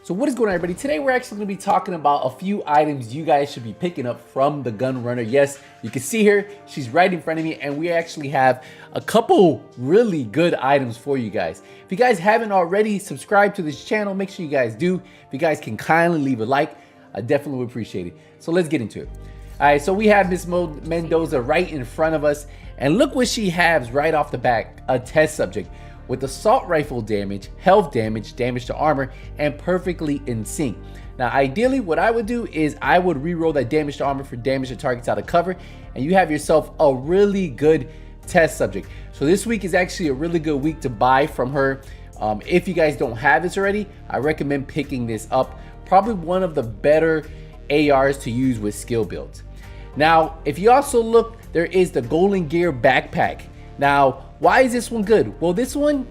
So what is going on, everybody? Today we're actually going to be talking about a few items you guys should be picking up from the Gunrunner. Yes, you can see her, she's right in front of me, and we actually have a couple really good items for you guys. If you guys haven't already subscribed to this channel, make sure you guys do. If you guys can kindly leave a like, I definitely would appreciate it. So let's get into it. All right, so we have Miss Mendoza right in front of us, and look what she has right off the bat, a test subject with assault rifle damage, health damage, damage to armor, and perfectly in sync. Now, ideally, what I would do is I would reroll that damage to armor for damage to targets out of cover, and you have yourself a really good test subject. So this week is actually a really good week to buy from her. If you guys don't have this already, I recommend picking this up. Probably one of the better ARs to use with skill builds. Now, if you also look, there is the Golden Gear backpack. Now, why is this one good? Well, this one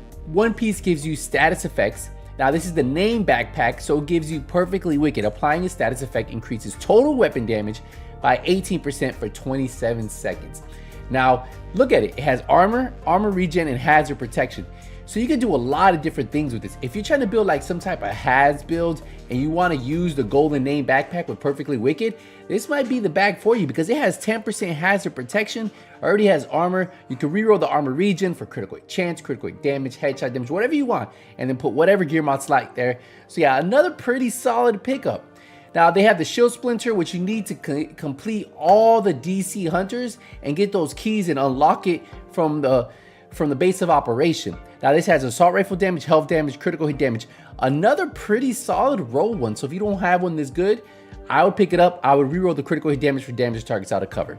piece gives you status effects. Now, this is the name backpack, so it gives you perfectly wicked. Applying a status effect increases total weapon damage by 18% for 27 seconds. Now, look at it. It has armor regen, and hazard protection. So you can do a lot of different things with this. If you're trying to build like some type of Haz build and you want to use the golden name backpack with perfectly wicked, this might be the bag for you because it has 10% hazard protection, already has armor. You can reroll the armor regen for critical hit chance, critical hit damage, headshot damage, whatever you want, and then put whatever gear mod slot there. So yeah, another pretty solid pickup. Now they have the shield splinter, which you need to complete all the DC hunters and get those keys and unlock it from the base of operation. Now this has assault rifle damage, health damage, critical hit damage. Another pretty solid roll one. So if you don't have one this good, I would pick it up. I would reroll the critical hit damage for damage targets out of cover.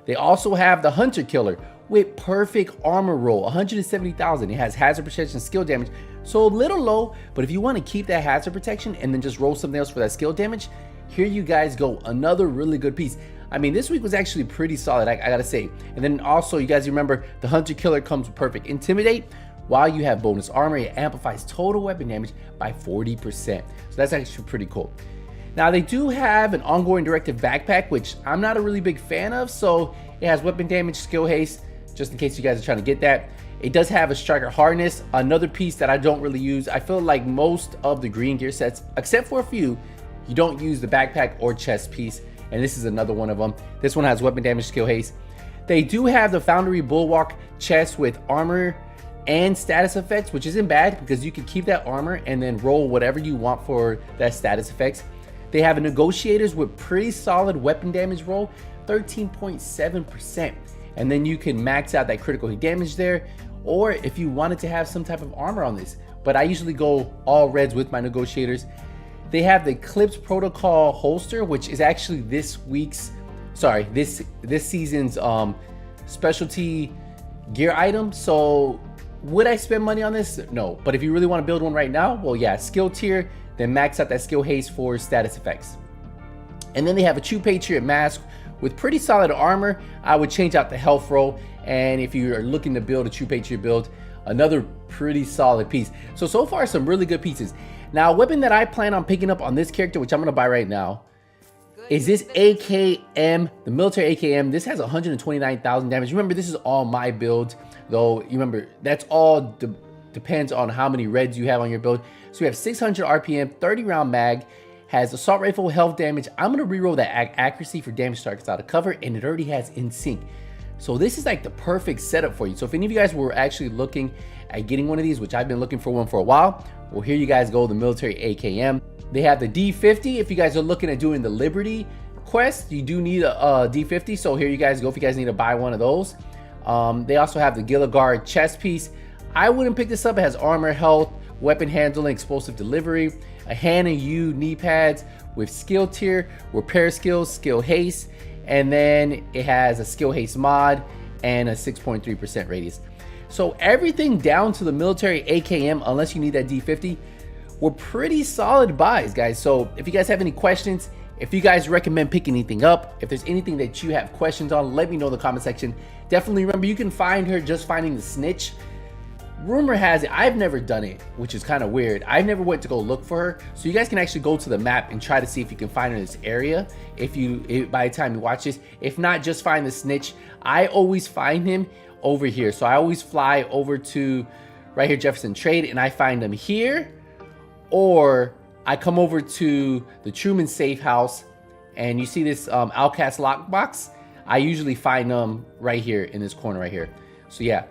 They also have the Hunter Killer with perfect armor roll, 170,000. It has hazard protection, skill damage, so a little low, but if you want to keep that hazard protection and then just roll something else for that skill damage, here you guys go. Another really good piece. I mean, this week was actually pretty solid, I gotta say. And then also, you guys remember, the Hunter Killer comes with perfect Intimidate. While you have bonus armor, it amplifies total weapon damage by 40%. So that's actually pretty cool. Now, they do have an ongoing directive backpack, which I'm not a really big fan of. So it has weapon damage, skill haste, just in case you guys are trying to get that. It does have a striker harness, another piece that I don't really use. I feel like most of the green gear sets, except for a few, you don't use the backpack or chest piece. And this is another one of them. This one has weapon damage, skill haste. They do have the Foundry Bulwark chest with armor and status effects, which isn't bad because you can keep that armor and then roll whatever you want for that status effects. They have a Negotiators with pretty solid weapon damage roll, 13.7%. And then you can max out that critical hit damage there, or if you wanted to have some type of armor on this. But I usually go all reds with my Negotiators. They have the Eclipse Protocol holster, which is actually this season's specialty gear item. So would I spend money on this? No. But if you really want to build one right now, well, yeah, skill tier, then max out that skill haste for status effects. And then they have a True Patriot mask with pretty solid armor. I would change out the health roll. And if you are looking to build a True Patriot build, another pretty solid piece. So far, some really good pieces. Now, a weapon that I plan on picking up on this character, which I'm going to buy right now, is this AKM, the military AKM. This has 129,000 damage. Remember, this is all my build, though. You remember, that's all depends on how many reds you have on your build. So we have 600 RPM, 30 round mag, has assault rifle, health damage. I'm going to reroll that accuracy for damage targets out of cover, and it already has in sync. So this is like the perfect setup for you. So if any of you guys were actually looking at getting one of these, which I've been looking for one for a while, well, here you guys go, the military AKM. They have the D50. If you guys are looking at doing the Liberty quest, you do need a D50. So here you guys go if you guys need to buy one of those. They also have the Gilligard chest piece. I wouldn't pick this up. It has armor, health, weapon handling, explosive delivery, a hand and U knee pads with skill tier, repair skills, skill haste, and then it has a skill haste mod and a 6.3% radius. So everything down to the military AKM, unless you need that D50, were pretty solid buys, guys. So if you guys have any questions, if you guys recommend picking anything up, if there's anything that you have questions on, let me know in the comment section. Definitely remember, you can find her just finding the snitch. Rumor has it, I've never done it, which is kind of weird. I never went to go look for her. So you guys can actually go to the map and try to see if you can find her in this area. By the time you watch this, if not, just find the snitch. I always find him over here. So I always fly over to right here, Jefferson Trade, and I find him here or I come over to the Truman safe house, and you see this Outcast lockbox. I usually find them right here in this corner right here. So yeah,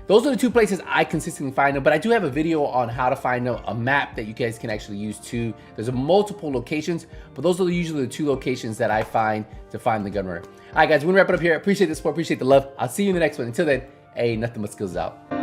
those are the two places I consistently find them, but I do have a video on how to find them, a map that you guys can actually use too. There's multiple locations, but those are usually the two locations that I find to find the Gunrunner. All right, guys, we're gonna wrap it up here. Appreciate the support, appreciate the love. I'll see you in the next one. Until then, hey, nothing but skills out.